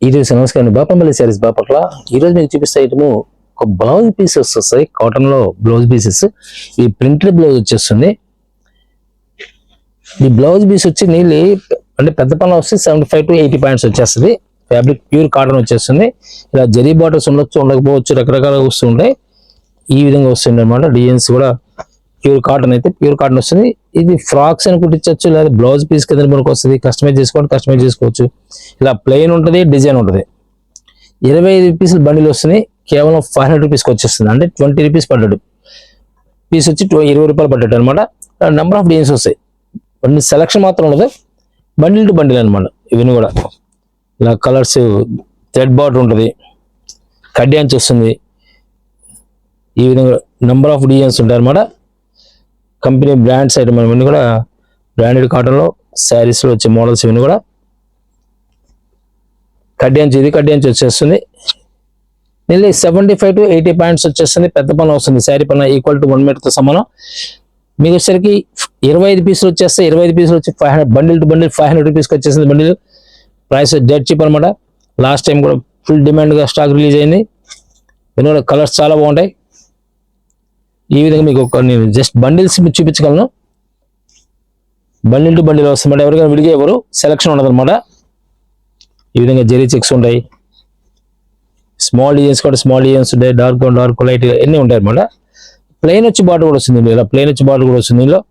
ఈరోజు నమస్కారం బాపంపల్లి శారీస్ బాపట్ల. ఈరోజు మీకు చూపిస్తే ఐటము ఒక బ్లౌజ్ పీసెస్ వస్తాయి, కాటన్ లో బ్లౌజ్ పీసెస్. ఈ ప్రింటెడ్ బ్లౌజ్ వచ్చేస్తుంది. ఈ బ్లౌజ్ పీస్ వచ్చి నీళ్ళు అంటే పెద్ద పనులు వస్తే 75 to 80 పాయింట్స్ వచ్చేస్తుంది. ఫ్యాబ్రిక్ ప్యూర్ కాటన్ వచ్చేస్తుంది. ఇలా జరీ బార్డర్స్ ఉండొచ్చు, ఉండకపోవచ్చు, రకరకాలుగా వస్తుంటాయి. ఈ విధంగా వస్తుంది అనమాట. డిజైన్స్ కూడా ప్యూర్ కాటన్ అయితే ప్యూర్ కాటన్ వస్తుంది. ఇది ఫ్రాక్స్ అని కుట్టించవచ్చు, లేదా బ్లౌజ్ పీస్ కింద మనకు వస్తుంది. కస్టమైజ్ చేసుకోవచ్చు. ఇలా ప్లెయిన్ ఉంటుంది, డిజైన్ ఉంటుంది. 25 పీసులు బండిల్ వస్తుంది. కేవలం 500 రూపీస్కి వచ్చేస్తుంది. అంటే 20 రూపీస్ పడ్డాడు. పీస్ వచ్చి 20 రూపాయలు పడ్డాడు అనమాట. నెంబర్ ఆఫ్ డిజైన్స్ వస్తాయి. సెలక్షన్ మాత్రం ఉండదు, బండిల్ టు బండిల్ అనమాట. ఇవన్నీ కూడా ఇలా కలర్స్, థ్రెడ్ బార్డర్ ఉంటుంది, కడ్యాన్స్ వస్తుంది. ఈ విధంగా నెంబర్ ఆఫ్ డిజైన్స్ ఉంటాయి అనమాట. కంపెనీ బ్రాండ్స్ ఐటమ్ ఇవన్నీ కూడా బ్రాండెడ్ కాటన్లో శారీస్లో వచ్చే మోడల్స్ ఇవన్నీ కూడా. కడ్యాన్స్ వచ్చేస్తుంది. నెల్లి 75 to 80 పాయింట్స్ వచ్చేస్తుంది. పెద్ద పన్న వస్తుంది. శారీ పన్న ఈక్వల్ టు 1 మీటర్తో సమానం. మీకు వచ్చేసరికి 25 పీసులు వచ్చేస్తాయి. 25 పీసులు వచ్చి 500, బండిల్ టు బండిల్ 500 రూపీస్కి వచ్చేసింది. బండిల్ ప్రైస్ డెడ్ చీప్ అనమాట. లాస్ట్ టైం కూడా ఫుల్ డిమాండ్గా స్టాక్ రిలీజ్ అయింది. ఇవన్నీ కలర్స్ చాలా బాగుంటాయి. ఈ విధంగా మీకు నేను జస్ట్ బండిల్స్ చూపించగలను. బండిల్ టు బండిల్ వస్తాయి. ఎవరికైనా విడిగా ఎవరు సెలక్షన్ ఉండదు అనమాట. ఈ విధంగా జెరీ చెక్స్ ఉంటాయి. స్మాల్ డిజైన్స్ కూడా స్మాల్ డిజైన్స్ ఉంటాయి. డార్క్ లైట్ అన్నీ ఉంటాయి అనమాట. ప్లెయిన్ వచ్చి బార్డర్ కూడా వస్తుంది. ఇలా ప్లెయిన్ వచ్చి బార్డర్ కూడా వస్తుంది. ఇందులో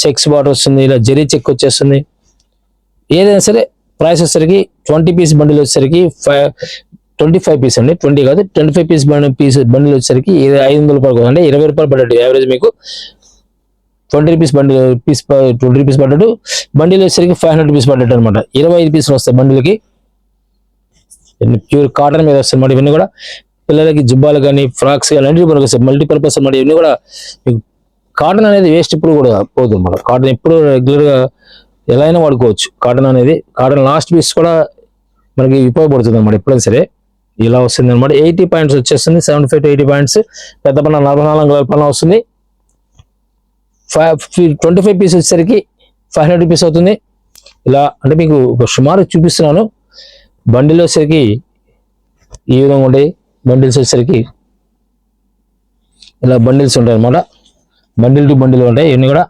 చెక్స్ బార్డర్ వస్తుంది. ఇలా జెరీ చెక్ వచ్చేస్తుంది. ఏదైనా సరే ప్రైస్ వచ్చేసరికి 20 పీస్ బండిల్ వచ్చేసరికి 25 పీస్ అండి, 20 కాదు, 25 పీస్ బండిల్ వచ్చేసరికి 500 రూపాయలు అంటే 20 రూపాయలు పడ్డాడు. యావరేజ్ మీకు 20 రూపీస్ బండిల్ 20 రూపీస్ పడ్డాడు. బండిల్ వచ్చేసరికి 500 రూపీస్ పడ్డాడు అనమాట. 25 పీసులు వస్తాయి బండిల్కి. ప్యూర్ కాటన్ మీద వస్తాయి అన్నమాట. ఇవన్నీ కూడా పిల్లలకి జుబ్బాలు కానీ, ఫ్రాక్స్ కానీ అన్నిటి మనకు వస్తాయి. మల్టీపర్పస్ అన్నమాట. ఇవన్నీ కూడా మీకు కాటన్ అనేది వేస్ట్ ఇప్పుడు కూడా పోతుంది అన్నమాట. కాటన్ ఎప్పుడు రెగ్యులర్గా ఎలా అయినా వాడుకోవచ్చు. కాటన్ లాస్ట్ పీస్ కూడా మనకి ఉపయోగపడుతుంది అన్నమాట ఎప్పుడైనా సరే. ఇలా వస్తుంది అనమాట. 80 పాయింట్స్ వచ్చేస్తుంది. 75 to 80 పాయింట్స్. పెద్ద పన్న 44 కలర్ పన్న వస్తుంది. 25 పీస్ వచ్చేసరికి 500 రూపీస్ అవుతుంది. ఇలా అంటే మీకు ఒక సుమారు చూపిస్తున్నాను. బండిల్ వచ్చేసరికి ఈ విధంగా ఉంటాయి. బండిల్స్ వచ్చేసరికి ఇలా బండిల్స్ ఉంటాయి అనమాట. బండిల్ టు బండిల్ ఉంటాయి. ఇవన్నీ కూడా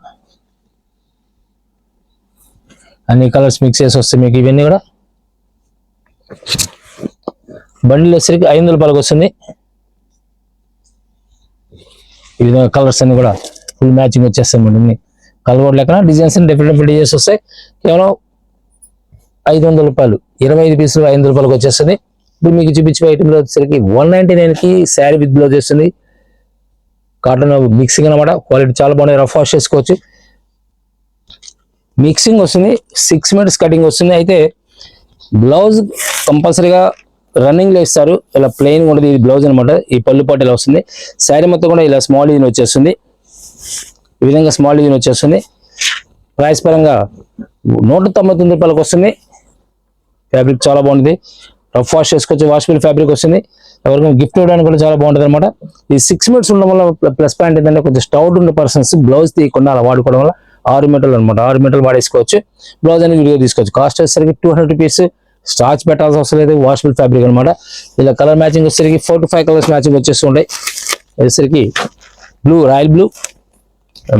అన్ని కలర్స్ మిక్స్ చేసి వస్తాయి మీకు. ఇవన్నీ కూడా బండిల్ వచ్చేసరికి 500 రూపాయలకు వస్తుంది. ఈ విధంగా కలర్స్ అన్ని కూడా ఫుల్ మ్యాచింగ్ వచ్చేస్తాయి అన్నమాట. కలర్ బోర్డ్ లెక్కన డిజైన్స్ డిఫరెంట్ డిజైన్స్ వస్తాయి. కేవలం 500 రూపాయలు. 25 పీసులు 500 రూపాయలకు వచ్చేస్తుంది. ఇప్పుడు మీకు చూపించే ఐటెంలో వచ్చేసరికి 199కి శారీ విత్ బ్లౌజ్ వస్తుంది. కాటన్ మిక్సింగ్ అనమాట. క్వాలిటీ చాలా బాగుంది. రఫ్ వాష్ చేసుకోవచ్చు. మిక్సింగ్ వస్తుంది. 6 మీటర్స్ కటింగ్ వస్తుంది. అయితే బ్లౌజ్ కంపల్సరీగా రన్నింగ్లో ఇస్తారు. ఇలా ప్లెయిన్ ఉంటుంది. ఇది బ్లౌజ్ అనమాట. ఈ పళ్ళు పాటు ఇలా వస్తుంది. శారీ మొత్తం కూడా ఇలా స్మాల్ డిజైన్ వచ్చేస్తుంది. ఈ విధంగా స్మాల్ డిజైన్ వచ్చేస్తుంది. ప్రైస్ పరంగా 199 రూపాయలకు వస్తుంది. ఫ్యాబ్రిక్ చాలా బాగుంటుంది. రఫ్ వాష్ చేసుకోవచ్చు. వాషబుల్ ఫ్యాబ్రిక్ వస్తుంది. ఎవరికైనా గిఫ్ట్ ఇవ్వడానికి కూడా చాలా బాగుంటుంది అనమాట. ఈ 6 మీటర్స్ ఉండడం వల్ల ప్లస్ పాయింట్ ఏంటంటే కొంచెం స్టౌట్ ఉన్న పర్సన్స్ బ్లౌజ్ తీయకుండా అలా వాడుకోవడం వల్ల 6 మీటర్లు అనమాట. 6 మీటర్లు వాడేసుకోవచ్చు. బ్లౌజ్ అనేది వీడియో తీసుకోవచ్చు. కాస్ట్ వచ్చేసరికి 200 రూపీస్. స్టార్చ్ పెట్టాల్సిన అవసరం లేదు. వాషబుల్ ఫ్యాబ్రిక్ అనమాట. ఇలా కలర్ మ్యాచింగ్ వచ్చేసరికి 4 to 5 కలర్స్ మ్యాచింగ్ వచ్చేస్తుంటాయి. వచ్చేసరికి బ్లూ, రాయల్ బ్లూ,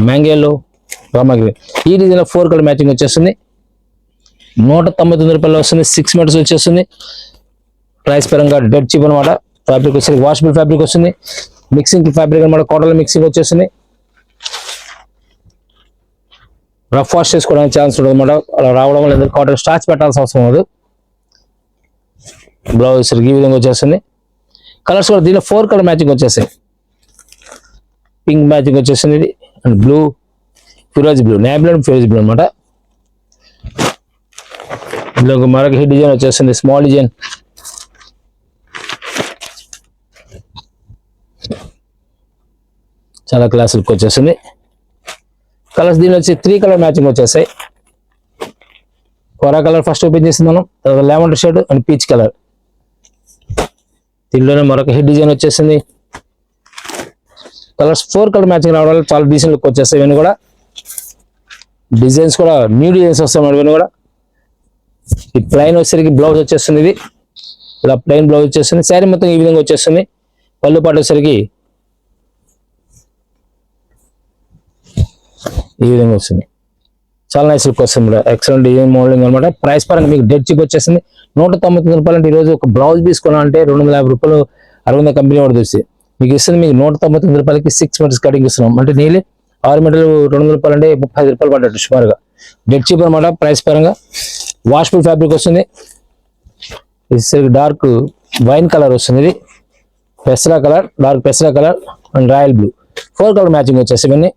మ్యాంగోలో, రామా గ్రీన్, ఈ డిజైన్లో 4 కలర్ మ్యాచింగ్ వచ్చేస్తుంది. 199 రూపాయలు వస్తుంది. 6 మీటర్స్ వచ్చేస్తుంది. ప్రైస్ పరంగా డెడ్ చీప్ అనమాట. ఫ్యాబ్రిక్ వచ్చేసరికి వాషబుల్ ఫ్యాబ్రిక్ వస్తుంది. మిక్సింగ్ ఫ్యాబ్రిక్ అనమాట. కాటన్ మిక్సింగ్ వచ్చేస్తుంది. రఫ్ వాష్ చేసుకోవడానికి ఛాన్స్ ఉంటుంది అనమాట. అలా రావడం వల్ల కాటన్ స్టార్చ్ పెట్టాల్సిన అవసరం లేదు. బ్లౌజ్ ఈ విధంగా వచ్చేస్తుంది. కలర్స్ కూడా దీనిలో 4 కలర్ మ్యాచింగ్ వచ్చేస్తాయి. పింక్ మ్యాచింగ్ వచ్చేస్తుంది. ఇది అండ్ బ్లూ, ఫిరోజీ బ్లూ, నేవీ బ్లూ, ఫిరోజీ బ్లూ అనమాట. ఇందులో మరొక హిట్ డిజైన్ వచ్చేస్తుంది. Small design. చాలా క్లాస్ లుక్ వచ్చేస్తుంది. కలర్స్ దీనిలో వచ్చి 3 కలర్ మ్యాచింగ్ వచ్చేస్తాయి. కోరా కలర్ ఫస్ట్ ఓపెన్ చేసింది మనం. తర్వాత lavender shade and peach colour. దీనిలోనే మరొక హిట్ డిజైన్ వచ్చేసింది. కలర్స్ 4 కలర్ మ్యాచింగ్ రావడం వల్ల చాలా డీసెంట్ లుక్ వచ్చేస్తాయి. ఇవన్నీ కూడా డిజైన్స్ కూడా న్యూ డిజైన్స్ వస్తాయి. ఇవన్నీ కూడా ఈ ప్లైన్ వచ్చేసరికి బ్లౌజ్ వచ్చేస్తుంది. ఇది ఇలా ప్లెయిన్ బ్లౌజ్ వచ్చేస్తుంది. శారీ మొత్తం ఈ విధంగా వచ్చేస్తుంది. పళ్ళు పాటు వచ్చేసరికి ఈ విధంగా వస్తుంది. చాలా నైస్ లుక్ వస్తుంది. ఎక్సలెంట్ డిజైన్ మోడలింగ్ అనమాట. ప్రైస్ పరంగా మీకు డెడ్ చీప్ వచ్చేస్తుంది. 199 రూపాయలు అంటే ఈరోజు ఒక బ్లౌజ్ తీసుకోవాలంటే 250 రూపాయలు అరవింద కంపెనీ వాడు చూసి మీకు ఇస్తుంది. మీకు 199 రూపాయలకి 6 మీటర్స్ కటింగ్ ఇస్తున్నాం. అంటే నీళ్ళు 6 మీటర్లు 200 రూపాయలు అంటే 35 రూపాయలు పడ్డట్టు సుమారుగా. డెడ్ చీప్ అనమాట ప్రైస్ పరంగా. వాష్ఫుల్ ఫ్యాబ్రిక్ వస్తుంది. ఇది డార్క్ వైన్ కలర్ వస్తుంది. ఇది పెసరా కలర్, డార్క్ పెసరా colour and royal blue 4 colour matching వచ్చేసి ఇవన్నీ.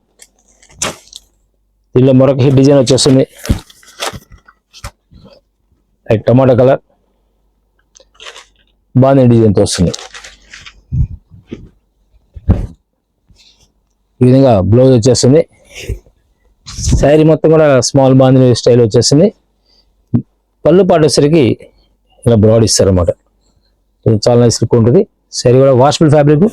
దీనిలో మరొక హిట్ డిజైన్ వచ్చేస్తుంది. టమాటా కలర్ బాగుంది డిజైన్తో వస్తుంది. ఈ విధంగా బ్లౌజ్ వచ్చేస్తుంది. శారీ మొత్తం కూడా స్మాల్ బాందిని స్టైల్ వచ్చేస్తుంది. పళ్ళు పాటు వచ్చేసరికి ఇలా బ్రాడ్ ఇస్తారన్నమాట. ఇది చాలా నైస్ లుక్ ఉంటుంది. శారీ కూడా వాషబుల్ ఫ్యాబ్రిక్.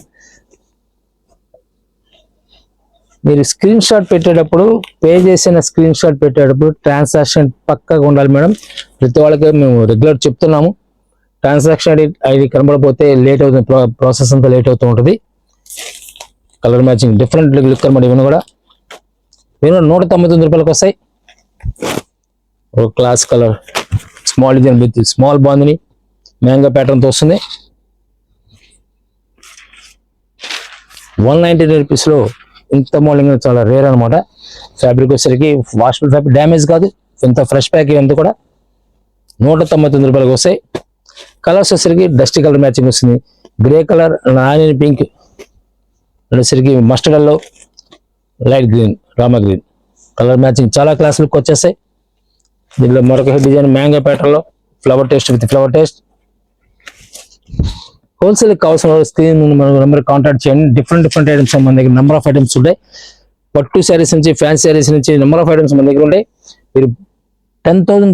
మీరు స్క్రీన్ షాట్ పెట్టేటప్పుడు, పే చేసిన స్క్రీన్ షాట్ పెట్టేటప్పుడు ట్రాన్సాక్షన్ పక్కగా ఉండాలి మేడం. ప్రతి వాళ్ళకి మేము రెగ్యులర్ చెప్తున్నాము. ట్రాన్సాక్షన్ ఐడి కనబడకపోతే లేట్ అవుతుంది, ప్రాసెస్ అంతా లేట్ అవుతూ ఉంటుంది. కలర్ మ్యాచింగ్ డిఫరెంట్ లుక్ అనమాట. ఇవన్నీ కూడా 199 రూపాయలకు వస్తాయి. ఒక class colour small design with small bandhani mango ప్యాటర్న్తో వస్తుంది. 199 రూపీస్లో ఇంత మోడలింగ్ చాలా రేర్ అనమాట. ఫ్యాబ్రిక్ వచ్చేసరికి వాషబుల్ ఫ్యాబ్రిక్, డ్యామేజ్ కాదు. ఇంత ఫ్రెష్ ప్యాక్ అంతా కూడా 199 రూపాయలకు వస్తాయి. కలర్స్ వచ్చేసరికి డస్టీ కలర్ మ్యాచింగ్ వస్తుంది. గ్రే కలర్, ఆనియన్ పింక్, వచ్చేసరికి mustard yellow, light green, Rama green colour matching చాలా క్లాస్ లుక్ వచ్చేస్తాయి. దీనిలో మరొక డిజైన్ మ్యాంగో ప్యాటర్న్లో flower taste with flower taste. Wholesale కావాల్సిన స్క్రీన్ నెంబర్ కాంటాక్ట్ చేయండి. డిఫరెంట్ ఐటమ్స్ మన దగ్గర నెంబర్ ఆఫ్ ఐటమ్స్ ఉంటాయి. పట్టు శారీస్ నుంచి, ఫ్యాన్సీ శారీస్ నుంచి నెంబర్ ఆఫ్ ఐటమ్స్ మన దగ్గర ఉంటాయి. మీరు 10,000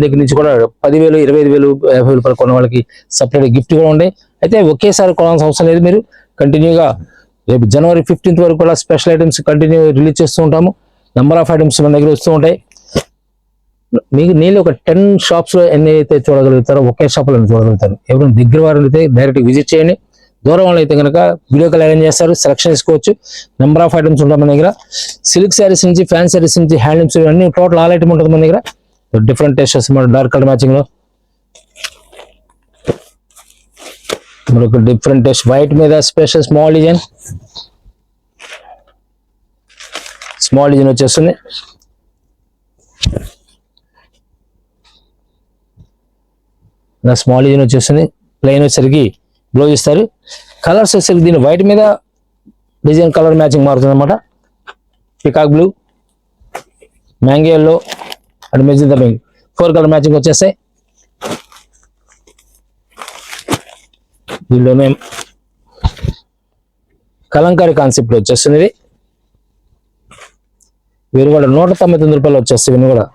దగ్గర నుంచి కూడా 10,000, 25,000, 50,000 రూపాయలు కొన్న వాళ్ళకి సపరేట్ గిఫ్ట్ కూడా ఉంటాయి. అయితే ఒకేసారి కొనాల్సిన అవసరం లేదు. మీరు కంటిన్యూగా రేపు January 15th వరకు కూడా స్పెషల్ ఐటమ్స్ కంటిన్యూ రిలీజ్ చేస్తూ ఉంటాము. నెంబర్ ఆఫ్ ఐటమ్స్ మన దగ్గర వస్తూ ఉంటాయి. మీకు నీళ్ళు ఒక 10 షాప్స్ లో ఎన్ని అయితే చూడగలుగుతారో ఒకే షాప్ లో చూడగలుగుతారు. ఎవరైనా దగ్గర వారు అయితే డైరెక్ట్ విజిట్ చేయండి. దూరం వాళ్ళు అయితే కనుక వీడియో కాల్ అరేంజ్ చేస్తారు, సెలెక్షన్ చేసుకోవచ్చు. నెంబర్ ఆఫ్ ఐటమ్స్ ఉంటాయి మన దగ్గర. సిల్క్ శారీస్ నుంచి, ఫ్యాన్ శారీస్ నుంచి, హ్యాండ్లూమ్స్ అన్ని టోటల్ ఆల్ ఐటమ్ ఉంటుంది మన దగ్గర. డిఫరెంట్ టేస్ట్ వస్తుంది. డార్క్ కలర్ మ్యాచింగ్ లో మరొక డిఫరెంట్ టేస్ట్ వైట్ మీద స్పెషల్ స్మాల్ డిజైన్ వచ్చేస్తుంది. స్మాల్ డిజైన్ వచ్చేస్తుంది. ప్లెయిన్ వచ్చేసరికి బ్లౌజ్ ఇస్తారు. కలర్స్ వచ్చేసరికి దీని వైట్ మీద డిజైన్ కలర్ మ్యాచింగ్ మారుతుంది అనమాట. Peacock blue, mango yellow and magenta pink 4 colour matching వచ్చేస్తాయి. దీనిలోనే కలంకారీ కాన్సెప్ట్ వచ్చేస్తుంది. ఇది వీరు కూడా 199 రూపాయలు వచ్చేస్తాయి. ఇవన్నీ కూడా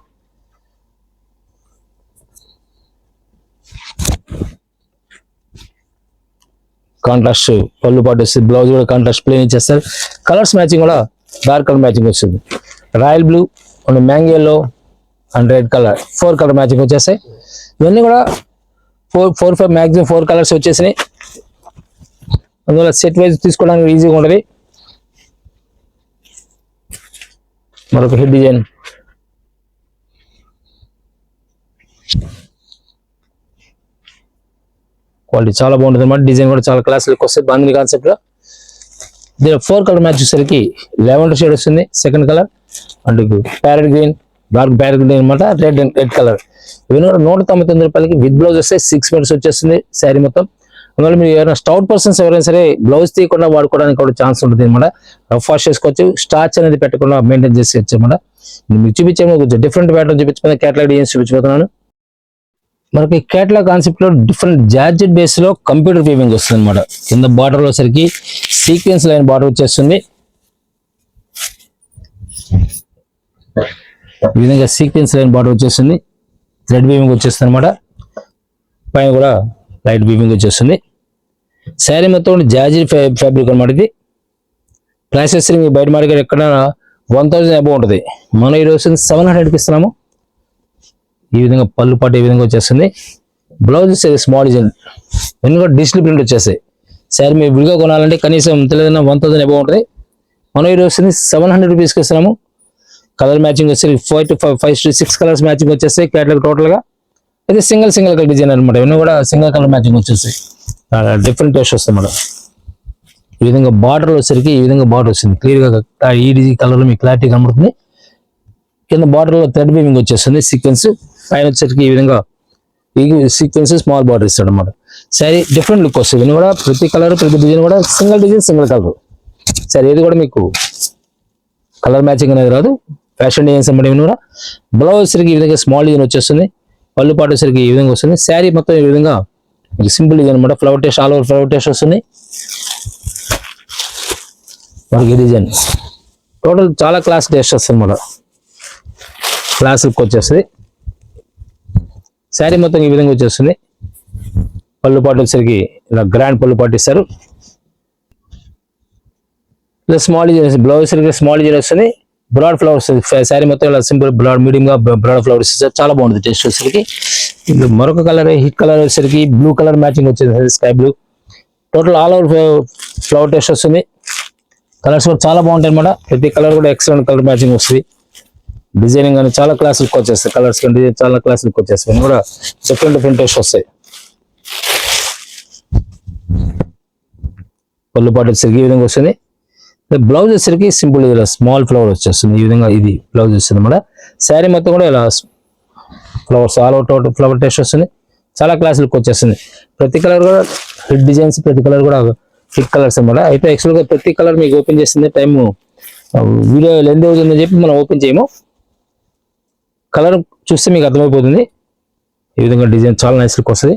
కాంట్రాస్ట్ పళ్ళు పాటు వస్తుంది. బ్లౌజ్ కూడా కాంట్రాస్ట్ ప్లేన్ ఇచ్చేస్తారు. కలర్స్ మ్యాచింగ్ కూడా డార్క్ కలర్ మ్యాచింగ్ వస్తుంది. Royal blue and mango yellow and red colour 4 colour matching వచ్చేస్తాయి. ఇవన్నీ కూడా 4-5 మ్యాక్సిమం 4 కలర్స్ వచ్చేసినాయి. అందువల్ల సెట్ వైజ్ తీసుకోవడానికి ఈజీగా ఉంటుంది. మరొక హెడ్ డిజైన్ క్వాలిటీ చాలా బాగుంటుంది అన్నమాట. డిజైన్ కూడా చాలా క్లాస్ లుక్ వస్తుంది. బాందిని కాన్సెప్ట్ లో దీని 4 కలర్ మ్యాచ్ వచ్చేసరికి లెవెండర్ షేడ్ వస్తుంది. Second colour and parrot green, dark parrot green అనమాట. Red colour. ఇవన్నీ కూడా 199 రూపాయలకి విత్ బ్లౌజ్ వస్తే 6 మీటర్స్ వచ్చేస్తుంది శారీ మొత్తం. అందువల్ల మీరు ఎవరైనా స్టౌట్ పర్సన్స్ ఎవరైనా సరే బ్లౌజ్ తీయకుండా వాడుకోవడానికి కూడా ఛాన్స్ ఉంటుంది అనమాట. రఫ్ వాష్ చేసుకోవచ్చు. స్టార్చ్ అనేది పెట్టకుండా మెయింటైన్ చేసుకోవచ్చు అనమాట. మీకు చూపించే కొంచెం డిఫరెంట్ ప్యాటర్న్ చూపించుకున్న క్యాటలాగ్ డిజైన్స్ చూపించబోతున్నాను. మనకి కేటలాగ్ కాన్సెప్ట్ లో డిఫరెంట్ జార్జెట్ బేస్ లో కంప్యూటర్ వీవింగ్ వస్తుంది అనమాట. కింద బార్డర్ లో సరికి సీక్వెన్స్ లైన్ బార్డర్ వచ్చేస్తుంది. ఈ విధంగా సీక్వెన్స్ లైన్ బార్డర్ వచ్చేస్తుంది. థ్రెడ్ వీవింగ్ వచ్చేస్తుంది అనమాట. పైన కూడా లైట్ వీవింగ్ వచ్చేస్తుంది. శారీ మొత్తం జార్జెట్ ఫ్యాబ్రిక్ అనమాట. ఇది ప్రైస్ వచ్చి బయట మార్కెట్ ఎక్కడ 1000 అబౌవ్ ఉంటుంది. మనం ఈరోజు 700కి ఇస్తున్నాము. ఈ విధంగా పళ్ళు పాటు ఈ విధంగా వచ్చేస్తుంది. బ్లౌజ్ స్మాల్ డిజైన్ వెనుక డిజిటల్ ప్రింట్ వచ్చేస్తాయి. సారీ మీరు విడిగా కొనాలంటే కనీసం తెలియదన్నా 1000 అబౌవ్ ఉంటుంది. మనం ఈరోజు వస్తుంది 700 రూపీస్కి ఇస్తున్నాము. కలర్ మ్యాచింగ్ వచ్చి 5 to 6 కలర్స్ మ్యాచింగ్ వచ్చేస్తాయి క్యాటలాగ్ టోటల్గా. అయితే సింగిల్ కలర్ డిజైన్ అనమాట. ఇవన్నీ కూడా సింగిల్ కలర్ మ్యాచింగ్ వచ్చేస్తాయి. డిఫరెంట్ టేస్ట్ వస్తుంది అన్నమాట. ఈ విధంగా బార్డర్ వచ్చేసరికి ఈ విధంగా బార్డర్ వస్తుంది. క్లియర్గా ఈ కలర్లో మీకు క్లారిటీ కనబడుతుంది. కింద బార్డర్లో థ్రెడ్ వీవింగ్ వచ్చేస్తుంది సీక్వెన్స్. పైన వచ్చేసరికి ఈ విధంగా ఈ సీక్వెన్స్ స్మాల్ బార్డర్ ఇస్తాడు అనమాట. సరే డిఫరెంట్ లుక్ వస్తుంది. ఇవన్నీ కూడా ప్రతి కలర్ ప్రతి డిజైన్ కూడా సింగిల్ డిజైన్ సింగిల్ కలర్. సరే ఇది కూడా మీకు కలర్ మ్యాచింగ్ అనేది రాదు, ఫ్యాషన్ డిజైన్స్ అనమాట. ఇవన్నీ కూడా బ్లౌజ్ వచ్చేసరికి ఈ విధంగా స్మాల్ డిజైన్ వచ్చేస్తుంది. పళ్ళు పాటు వచ్చేసరికి ఈ విధంగా వస్తుంది. శారీ మొత్తం ఈ విధంగా సింపుల్ డిజైన్ అనమాట. Flower taste all over flower taste వస్తుంది. మనకి డిజైన్ టోటల్ చాలా క్లాస్ టేస్ట్ వస్తుంది అనమాట. క్లాస్ లుక్ వచ్చేస్తుంది. శారీ మొత్తం ఈ విధంగా వచ్చేస్తుంది. పళ్ళు పాటు వచ్చేసరికి ఇలా గ్రాండ్ పళ్ళు పాటు ఇస్తారు. ఇలా స్మాల్ డిజైన్ బ్లౌజ్ వచ్చేసరికి స్మాల్ డిజైన్ వస్తుంది. బ్రాడ్ ఫ్లవర్స్ శారీ మొత్తం ఇలా సింపుల్ బ్రాడ్ మీడియం గా బ్రాడ్ ఫ్లవర్స్ ఇస్తారు. చాలా బాగుంటుంది టేస్ట్ వచ్చేసరికి. ఇది మరొక కలర్ హిట్ కలర్ వచ్చేసరికి బ్లూ కలర్ మ్యాచింగ్ వచ్చేది sky blue. Total all over flower taste వస్తుంది. కలర్స్ కూడా చాలా బాగుంటాయి అనమాట. ప్రతి కలర్ కూడా ఎక్సలెంట్ కలర్ మ్యాచింగ్ వస్తుంది. డిజైనింగ్ కానీ చాలా క్లాస్ లుక్ వచ్చేస్తాయి. కలర్స్ కానీ డిజైన్ చాలా క్లాస్ లుక్ వచ్చేస్తాయి. ఇవన్నీ కూడా డిఫరెంట్ టేస్ట్ వస్తాయి. పళ్ళు పాటు వచ్చేసరికి ఈ విధంగా వస్తుంది. బ్లౌజ్ వచ్చేసరికి సింపుల్ ఇలా స్మాల్ ఫ్లవర్ వచ్చేస్తుంది. ఈ విధంగా ఇది బ్లౌజ్ వస్తుంది అన్నమాట. శారీ మొత్తం కూడా ఇలా flowers all out flower taste వస్తుంది. చాలా క్లాస్ లుక్ వచ్చేస్తుంది. ప్రతి కలర్ కూడా హిట్ డిజైన్స్, ప్రతి కలర్ కూడా హిట్ కలర్స్ అన్నమాట. అయితే యాక్చువల్గా ప్రతి కలర్ మీకు ఓపెన్ చేస్తుంది టైం వీడియో లెంత్ అవుతుందని చెప్పి మనం ఓపెన్ చేయము. కలర్ చూస్తే మీకు అర్థమైపోతుంది. ఈ విధంగా డిజైన్ చాలా నైస్ లుక్ వస్తుంది.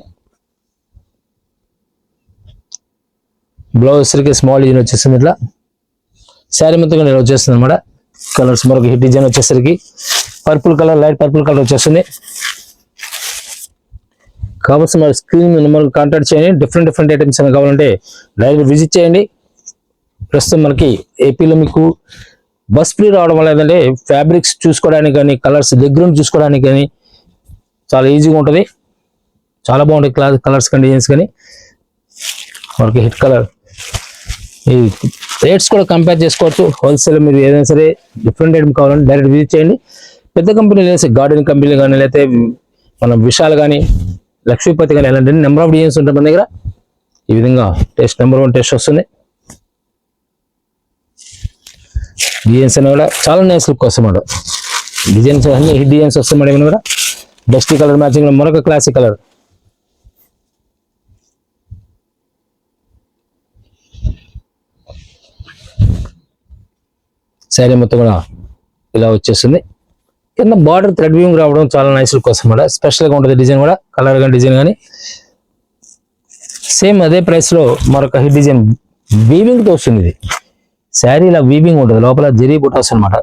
బ్లౌజ్ వచ్చేసరికి స్మాల్ డిజైన్ వచ్చేస్తుంది. ఇట్లా శారీ మొత్తం ఇలా వచ్చేస్తుంది అనమాట. కలర్స్ మరొక హిట్ డిజైన్ వచ్చేసరికి purple colour, light purple colour వచ్చేస్తుంది. కాబట్టి మరి స్క్రీన్ నెంబర్ కాంటాక్ట్ చేయండి. డిఫరెంట్ ఐటమ్స్ ఏమైనా కావాలంటే డైరెక్ట్ విజిట్ చేయండి. ప్రస్తుతం మనకి ఏపీలో మీకు బస్ ఫ్రీ రావడం వల్ల ఏంటంటే ఫ్యాబ్రిక్స్ చూసుకోవడానికి కానీ కలర్స్ దగ్గర చూసుకోవడానికి కానీ చాలా ఈజీగా ఉంటుంది. చాలా బాగుంటాయి కలర్స్ కానీ డిజైన్స్ కానీ. మనకి హిట్ కలర్ ఈ రేట్స్ కూడా కంపేర్ చేసుకోవచ్చు. హోల్సేల్ మీరు ఏదైనా సరే డిఫరెంట్ ఐటమ్ కావాలంటే డైరెక్ట్ విజిట్ చేయండి. పెద్ద కంపెనీలు లేదా గార్డెన్ కంపెనీలు కానీ లేకపోతే మన విశాల్ కానీ లక్ష్మీపతి కానీ ఎలాంటి నెంబర్ ఆఫ్ డిజైన్స్ ఉంటాయి మన దగ్గర. ఈ విధంగా టేస్ట్ నెంబర్ 1 టేస్ట్ వస్తుంది. డిజైన్స్ అనేవి కూడా చాలా నైస్ లుక్ వస్తాయి మేడం. డిజైన్స్ అన్ని హిట్ డిజైన్స్ వస్తాయి మేడం. ఏమైనా కూడా డస్టీ కలర్ మ్యాచింగ్ మరొక క్లాసిక్ కలర్. శారీ మొత్తం కూడా ఇలా వచ్చేస్తుంది. కింద బార్డర్ థ్రెడ్ వీవింగ్ రావడం చాలా నైస్ లుక్ వస్తుంది మేడం. స్పెషల్గా ఉంటుంది డిజైన్ కూడా, కలర్ కానీ డిజైన్ కానీ. సేమ్ అదే ప్రైస్లో మరొక హిట్ డిజైన్ వీవింగ్తో వస్తుంది. ఇది శారీ ఇలా వీవింగ్ ఉంటుంది. లోపల జెరీ బుటాస్ అనమాట.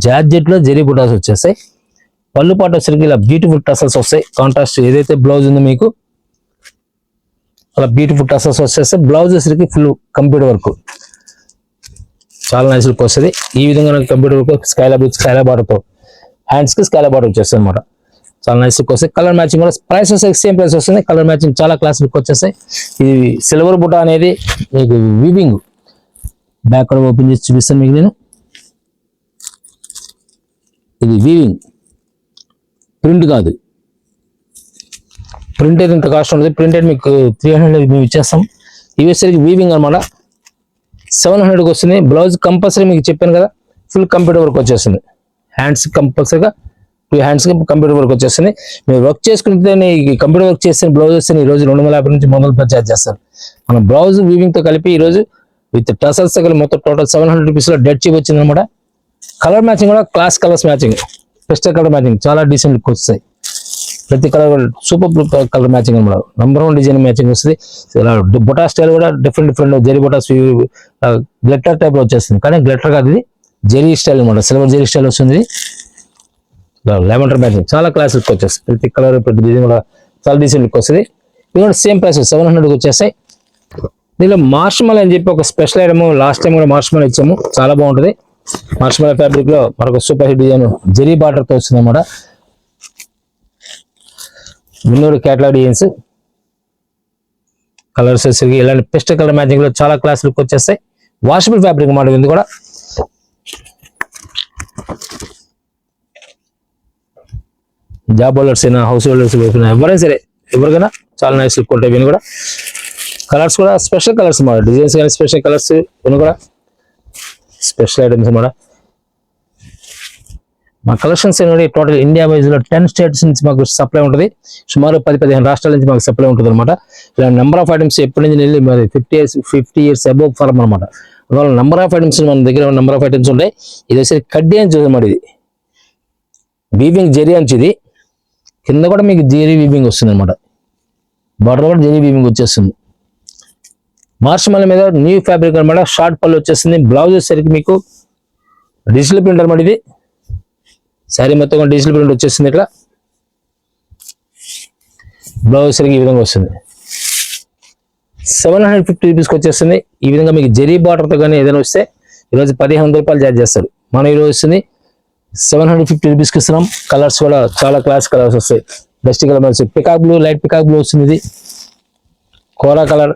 జార్జెట్లో జెరీ బుటాస్ వచ్చేస్తాయి. పళ్ళు పాటు వచ్చేసరికి ఇలా బ్యూటిఫుల్ టసల్స్ వస్తాయి. కాంట్రాస్ట్ ఏదైతే బ్లౌజ్ ఉందో మీకు అలా బ్యూటిఫుల్ టసల్స్ వచ్చేస్తాయి. బ్లౌజ్ వచ్చేసరికి ఫుల్ కంప్యూటర్ వర్క్ చాలా నైస్ లుక్ వస్తుంది. ఈ విధంగా కంప్యూటర్ వర్క్ స్కైలా బార్డర్తో హ్యాండ్స్కి స్కైలా బార్డర్ వచ్చేస్తుంది అనమాట. చాలా నైస్ లుక్ వస్తాయి. కలర్ మ్యాచింగ్ కూడా ప్రైస్ వస్తే సేమ్ ప్రైస్ వస్తుంది. కలర్ మ్యాచింగ్ చాలా క్లాస్ లుక్ వచ్చేస్తాయి. ఇది సిల్వర్ బుట్ట అనేది మీకు వీవింగ్ బ్యాక్ కూడా ఓపెన్ చేసి చూపిస్తాను మీకు నేను. ఇది వీవింగ్, ప్రింట్ కాదు. ప్రింటెడ్ ఇంత కాస్ట్ ఉంటుంది. ప్రింటెడ్ మీకు 300 మేము ఇచ్చేస్తాం. ఇవి వచ్చేసరికి వీవింగ్ అనమాట. 700కి వస్తుంది. బ్లౌజ్ కంపల్సరీ మీకు చెప్పాను కదా ఫుల్ కంప్యూటర్ వర్క్ వచ్చేస్తుంది. హ్యాండ్స్ కంపల్సరీగా 2 హ్యాండ్స్కి కంప్యూటర్ వర్క్ వచ్చేస్తుంది. మీరు వర్క్ చేసుకుంటే కంప్యూటర్ వర్క్ చేస్తే బ్లౌజ్ వస్తే ఈ రోజు 250 నుంచి 300 ఛార్జ్ చేస్తారు. మన బ్లౌజ్ వీవింగ్తో కలిపి ఈరోజు విత్ టసల్స్ కలిపి మొత్తం టోటల్ 700 రూపీస్లో డెడ్ చీప్ వచ్చింది అనమాట. కలర్ మ్యాచింగ్ కూడా class colours matching, pastel colour matching చాలా డీసెంట్ లుక్ వస్తాయి. ప్రతి కలర్ సూపర్ కలర్ మ్యాచింగ్ అనమాట. నెంబర్ 1 డిజైన్ మ్యాచింగ్ వస్తుంది. ఇలా బొటా స్టైల్ కూడా డిఫరెంట్ జెరీ బొటాస్ గ్లిట్టర్ టైప్ లో వచ్చేస్తుంది. కానీ గ్లిట్టర్ కాదు, ఇది జెరీ స్టైల్ అనమాట. సిల్వర్ జెరీ స్టైల్ వస్తుంది. లెవెండర్ మ్యాచింగ్ చాలా క్లాస్ లుక్ వచ్చేస్తుంది. ప్రతి కలర్ ప్రతి డిజైన్ కూడా చాలా డీసెంట్ లుక్ వస్తుంది. ఇది కూడా సేమ్ ప్రైస్ 700కి వచ్చేస్తాయి. దీనిలో మార్ష్మల్ అని చెప్పి ఒక స్పెషల్ ఐటమ్ లాస్ట్ టైం కూడా మార్ష్మల్ ఇచ్చాము. చాలా బాగుంటుంది. మార్ష్మల్ ఫ్యాబ్రిక్ లో మరొక super hit design zari border తో వస్తుంది అనమాట. విన్నూరు కేటలాగ్ డిజైన్స్. కలర్స్ వచ్చేసరికి ఇలాంటి పెస్ట్ కలర్ మ్యాచింగ్ లో చాలా క్లాస్ లుక్ వచ్చేస్తాయి. వాషబుల్ ఫ్యాబ్రిక్ మోడల్ ఇది కూడా. జాబ్ హోల్డర్స్ అయినా, హౌస్ హోల్డర్స్ అయినా, ఎవరైనా సరే ఎవరికైనా చాలా నైస్ లుక్ ఉంటాయి. ఇవన్నీ కూడా కలర్స్ కూడా స్పెషల్ కలర్స్ అన్నమాట. డిజైన్స్ కానీ స్పెషల్ కలర్స్, ఇవన్నీ కూడా స్పెషల్ ఐటమ్స్ అన్నమాట. మా కలెక్షన్స్ అనేది టోటల్ ఇండియా వైజ్ లో 10 స్టేట్స్ నుంచి మాకు సప్లై ఉంటుంది. సుమారు 10-15 రాష్ట్రాల నుంచి మాకు సప్లై ఉంటుంది అనమాట. ఇలా నెంబర్ ఆఫ్ ఐటమ్స్ ఎప్పటి నుంచి వెళ్ళి మరి 50 years అబోవ్ ఫార్మ్ అనమాట. అందువల్ల నెంబర్ ఆఫ్ ఐటమ్స్ మన దగ్గర నెంబర్ ఆఫ్ ఐటమ్స్ ఉంటాయి. ఇది వచ్చేసి కడ్డీ అని చూడమాట. ఇది వీవింగ్ జెరీ అంచు. ఇది కింద కూడా మీకు జెరీ వీవింగ్ వస్తుంది అనమాట. బార్డర్ కూడా జెరీ వీవింగ్ వచ్చేస్తుంది. మార్షమల్ మీద న్యూ ఫ్యాబ్రిక్ అనమాట. షార్ట్ పళ్ళు వచ్చేస్తుంది. బ్లౌజ్ వచ్చేసరికి మీకు డిజిటల్ ప్రింట్ అనమాట. ఇది శారీ మొత్తం కూడా డిజిటల్ ప్రింట్ వచ్చేస్తుంది. ఇట్లా బ్లౌజ్ సరిగ్గా ఈ విధంగా వస్తుంది. 750 రూపీస్కి వచ్చేస్తుంది. ఈ విధంగా మీకు జెరీ బార్డర్తో కానీ ఏదైనా వస్తే ఈరోజు 1500 రూపాయలు ఛార్జ్ చేస్తారు. మనం ఈరోజు వస్తుంది 750 రూపీస్కి ఇస్తున్నాం. కలర్స్ కూడా చాలా క్లాస్ కలర్స్ వస్తాయి. డస్టీ కలర్ వస్తాయి. Peacock blue, light peacock blue వస్తుంది. ఇది కోరా కలర్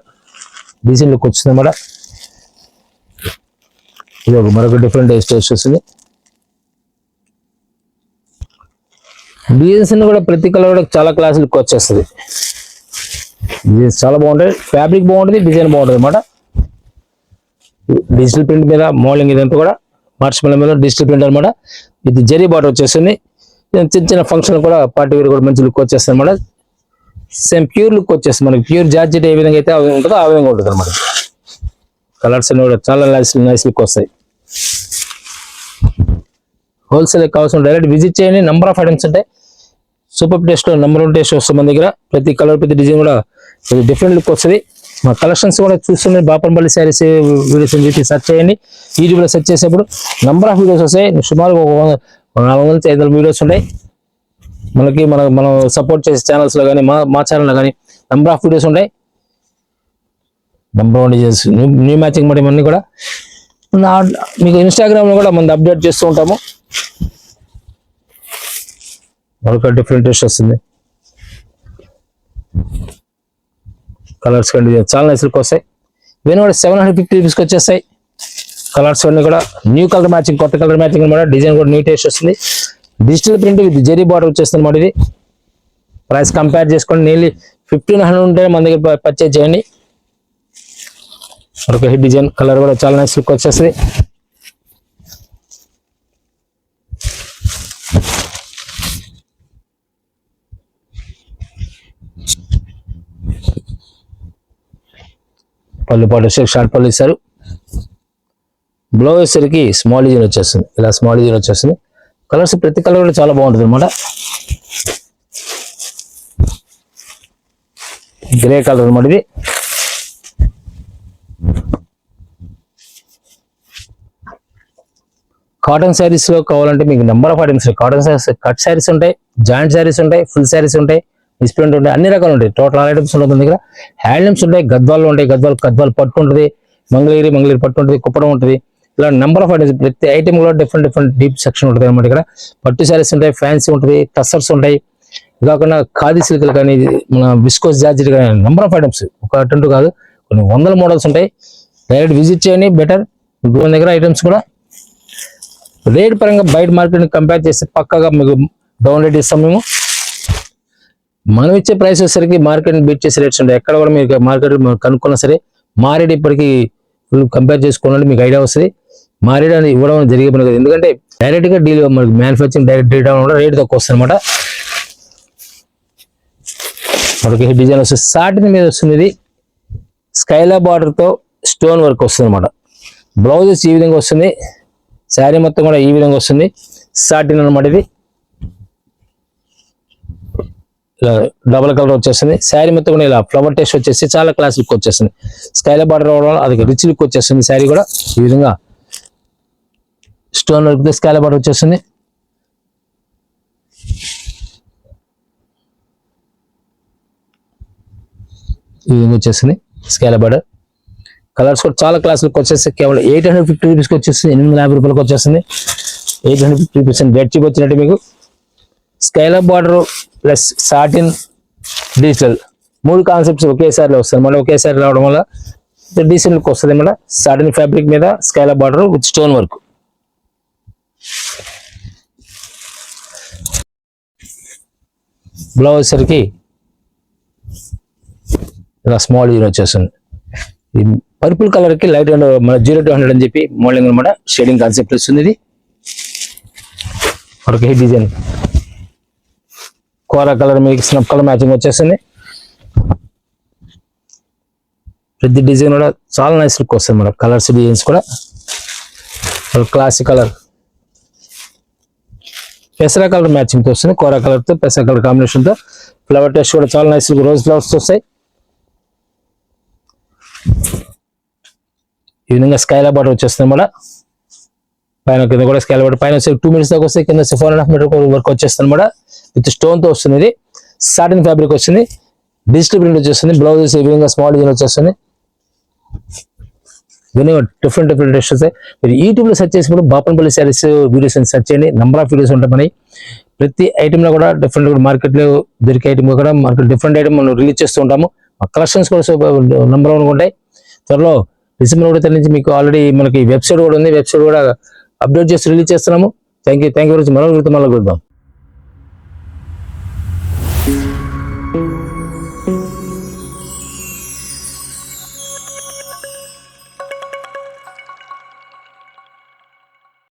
డీసెంట్ లుక్ వచ్చింది అన్నమాట. ఇది ఒక మరొక డిఫరెంట్ టేస్ట్ వస్తుంది. డిజైన్స్ కూడా ప్రతి కలర్ కూడా చాలా క్లాస్ లుక్ వచ్చేస్తుంది. డిజైన్స్ చాలా బాగుంటాయి. ఫ్యాబ్రిక్ బాగుంటుంది, డిజైన్ బాగుంటుంది అన్నమాట. డిజిటల్ ప్రింట్ మీద మోడలింగ్ ఇదంతా కూడా మార్షమల్ మీద డిజిటల్ ప్రింట్ అనమాట. ఇది జెరీ బార్డర్ వచ్చేస్తుంది. చిన్న చిన్న ఫంక్షన్ కూడా పార్టీ వేర్ కూడా మంచి లుక్ వచ్చేస్తుంది అనమాట. సేమ్ ప్యూర్ లుక్ వచ్చేస్తుంది. మనకి ప్యూర్ జార్జెట్ ఏ విధంగా అయితే ఉంటుందో ఆ విధంగా ఉంటుంది అనమాట. కలర్స్ అన్ని కూడా చాలా నైస్ లుక్ వస్తాయి. హోల్సేల్ కావాల్సిన డైరెక్ట్ విజిట్ చేయండి. నెంబర్ ఆఫ్ ఐటమ్స్ ఉంటాయి. సూపర్ టేస్ట్ లో నెంబర్ 1 టేస్ట్ వస్తుంది మన దగ్గర. ప్రతి కలర్ ప్రతి డిజైన్ కూడా డిఫరెంట్ లుక్ వస్తుంది. మా కలెక్షన్స్ కూడా చూస్తుంది. బాపంపల్లి శారీస్ వీడియోస్ అని చెప్పి సెర్చ్ చేయండి. యూట్యూబ్లో సెర్చ్ చేసేప్పుడు నెంబర్ ఆఫ్ వీడియోస్ వస్తాయి. సుమారు 400-500 వీడియోస్ ఉంటాయి. మనం సపోర్ట్ చేసే ఛానల్స్ లో కానీ మా ఛానల్లో కానీ నెంబర్ ఆఫ్ వీడియోస్ ఉంటాయి. నెంబర్ 1 డిజైన్స్ న్యూ మ్యాచింగ్ మరి ఇవన్నీ కూడా మీకు ఇన్స్టాగ్రామ్ లో కూడా మనం అప్డేట్ చేస్తూ ఉంటాము. ఒక డిఫరెంట్ టేస్ట్ వస్తుంది. కలర్స్ కండి చాలా నైస్ లుక్ వస్తాయి. ఇవన్నీ కూడా 750 రూపీస్కి వచ్చేస్తాయి. కలర్స్ అన్ని కూడా న్యూ కలర్ మ్యాచింగ్, కొత్త కలర్ మ్యాచింగ్ అనమాట. డిజైన్ కూడా న్యూ టేస్ట్ వస్తుంది. Digital print with zari border వచ్చేస్తుంది అనమాట. ఇది ప్రైస్ కంపేర్ చేసుకోండి. నియర్లీ 1500 ఉంటే మన దగ్గర పర్చేజ్ చేయండి. ఒక హిట్ డిజైన్ కలర్ కూడా చాలా నైస్ లుక్ వచ్చేస్తుంది. పళ్ళు పాటు షార్ట్ పళ్ళు ఇస్తారు. బ్లౌజ్ సరికి స్మాల్ డిజైన్ వచ్చేస్తుంది. ఇలా స్మాల్ డిజైన్ వచ్చేస్తుంది. కలర్స్ ప్రతి కలర్ కూడా చాలా బాగుంటుంది అనమాట. గ్రే కలర్ అనమాట. ఇది కాటన్ శారీస్ లో కావాలంటే మీకు number of items. Cotton saris, cut saris ఉంటాయి, జాయింట్ శారీస్ ఉంటాయి, ఫుల్ శారీస్ ఉంటాయి, మిస్ప్రింట్ ఉంటాయి, అన్ని రకాలు ఉంటాయి. టోటల్ ఆల్ ఐటమ్స్ ఉంటుంది దగ్గర. హ్యాండ్లూమ్స్ ఉంటాయి, గద్వాలు ఉంటాయి, గద్వాలు పట్టు ఉంటుంది, మంగళగిరి పట్టు ఉంటుంది, కుప్పడం ఉంటుంది. ఇలా నెంబర్ ఆఫ్ ఐటమ్స్ ప్రతి ఐటమ్ కూడా డిఫరెంట్ డీప్ సెక్షన్ ఉంటుంది అనమాట. ఇక్కడ పట్టు శారీస్ ఉంటాయి, ఫ్యాన్సీ ఉంటుంది, టస్సర్స్ ఉంటాయి. ఇది కాకుండా ఖాదీ సిల్క్లు కానీ మన విస్కోస్ జార్జెట్ కానీ నెంబర్ ఆఫ్ ఐటమ్స్ ఒక 2 కాదు కొన్ని 100 మోడల్స్ ఉంటాయి. డైరెక్ట్ విజిట్ చేయండి బెటర్. మన దగ్గర ఐటమ్స్ కూడా రేట్ పరంగా బయట మార్కెట్ కంపేర్ చేస్తే పక్కగా మీకు డౌన్ రేట్ ఇస్తాం మేము. మనం ఇచ్చే ప్రైస్ వచ్చేసరికి మార్కెట్ బీట్ చేసే రేట్స్ ఉంటాయి. ఎక్కడ కూడా మీరు మార్కెట్ కనుక్కున్నా సరే మా రేట్ ఇప్పటికీ ఫుల్ కంపేర్ చేసుకోవాలంటే మీకు ఐడియా వస్తుంది. మా రేట్ అనేది ఇవ్వడం జరిగే పని కదా. ఎందుకంటే డైరెక్ట్ గా డీల్ మనకి మ్యానుఫ్యాక్చరింగ్ డైరెక్ట్ డీల్ కూడా రేట్ తక్కువ వస్తుంది అనమాట. మనకి డిజైన్ వస్తుంది. సాటిన్ మీద వస్తుంది. ఇది స్కైలా బార్డర్ తో స్టోన్ వర్క్ వస్తుంది అనమాట. బ్లౌజెస్ ఈ విధంగా వస్తుంది. శారీ మొత్తం కూడా ఈ విధంగా వస్తుంది. సాటిన్ అనమాట. ఇది ఇలా డబల్ కలర్ వచ్చేస్తుంది. శారీ మొత్తం కూడా ఇలా ఫ్లవర్ టేస్ట్ వచ్చేసి చాలా క్లాస్ లుక్ వచ్చేస్తుంది. స్కైలా బార్డర్ అవడం వల్ల అది రిచ్ లుక్ వచ్చేస్తుంది. శారీ కూడా ఈ విధంగా స్టోన్ వర్క్ స్కైలా బార్డర్ వచ్చేస్తుంది. ఈ విధంగా వచ్చేసింది స్కైలా బార్డర్. కలర్స్ కూడా చాలా క్లాస్ లుక్ వచ్చేసి కేవలం 850 రూపీస్కి వచ్చేస్తుంది. 850 రూపాయలకు వచ్చేస్తుంది. 850 రూపీస్ రేట్ చూపించినట్టు మీకు scallop border plus satin digital 3 concepts ఒకేసారి వస్తాయి మళ్ళీ ఒకేసారి రావడం వల్ల డీసెంట్ లుక్ వస్తుంది మేడం. సాటిన్ ఫ్యాబ్రిక్ మీద scallop border with stone work. Blouse సరికి ఇలా స్మాల్ యూన్ వచ్చేస్తుంది. ఈ పర్పుల్ కలర్ కి లైట్ అండ్ మన 0-100 అని చెప్పి మోడలింగ్ అనమాట. షేడింగ్ కాన్సెప్ట్ వస్తుంది. ఇది ఒక డిజైన్ కోరా కలర్ మీకు స్నప్ కలర్ మ్యాచింగ్ వచ్చేస్తుంది. ప్రతి డిజైన్ కూడా చాలా నైస్ లుక్ వస్తుంది మన కలర్స్ డిజైన్స్ కూడా. క్లాసిక్ కలర్ పెసరా కలర్ మ్యాచింగ్ తో వస్తుంది. కోరా కలర్ తో పెసరా కలర్ కాంబినేషన్ తో ఫ్లవర్ టెస్ట్ కూడా చాలా నైస్ రోజ్ ఫ్లవర్స్ వస్తాయి. ఈ విధంగా స్కైలాప్ బార్డర్ వచ్చేస్తుంది మన పైన కింద కూడా స్కైలాప్ బార్డర్. పైన వచ్చి 2 మీటర్స్ దాకా వస్తాయి. కింద 4.5 మీటర్ వర్క్ వచ్చేస్తుంది మన విత్ స్టోన్ తో వస్తుంది. ఇది సాటిన్ ఫ్యాబ్రిక్ వస్తుంది. డిజిటల్ ప్రింట్ వచ్చేస్తుంది. బ్లౌజెస్ ఈ విధంగా స్మాల్ డిజైన్ వచ్చేస్తుంది. డిఫరెంట్ డ్రెస్ వస్తాయి. మీరు యూట్యూబ్ లో సెర్చ్ చేసినప్పుడు బాపనపల్లి శారీస్ వీడియోస్ అని సెర్చ్ చేయండి. నంబర్ ఆఫ్ వీడియోస్ ఉంటాయి మనకి. ప్రతి ఐటమ్ లో కూడా డిఫరెంట్ మార్కెట్ లో దొరికే ఐటమ్ కూడా మార్కెట్ డిఫరెంట్ ఐటమ్ మనం రిలీజ్ చేస్తూ ఉంటాము. మా కలెక్షన్స్ కూడా నంబర్ 1 ఉంటాయి. త్వరలో డిసెంబర్ 1 నుంచి మీకు ఆల్రెడీ మనకి వెబ్సైట్ కూడా ఉంది. వెబ్సైట్ కూడా అప్డేట్ చేసి రిలీజ్ చేస్తున్నాము. Thank you very much. మరో మళ్ళీ కలుద్దాం.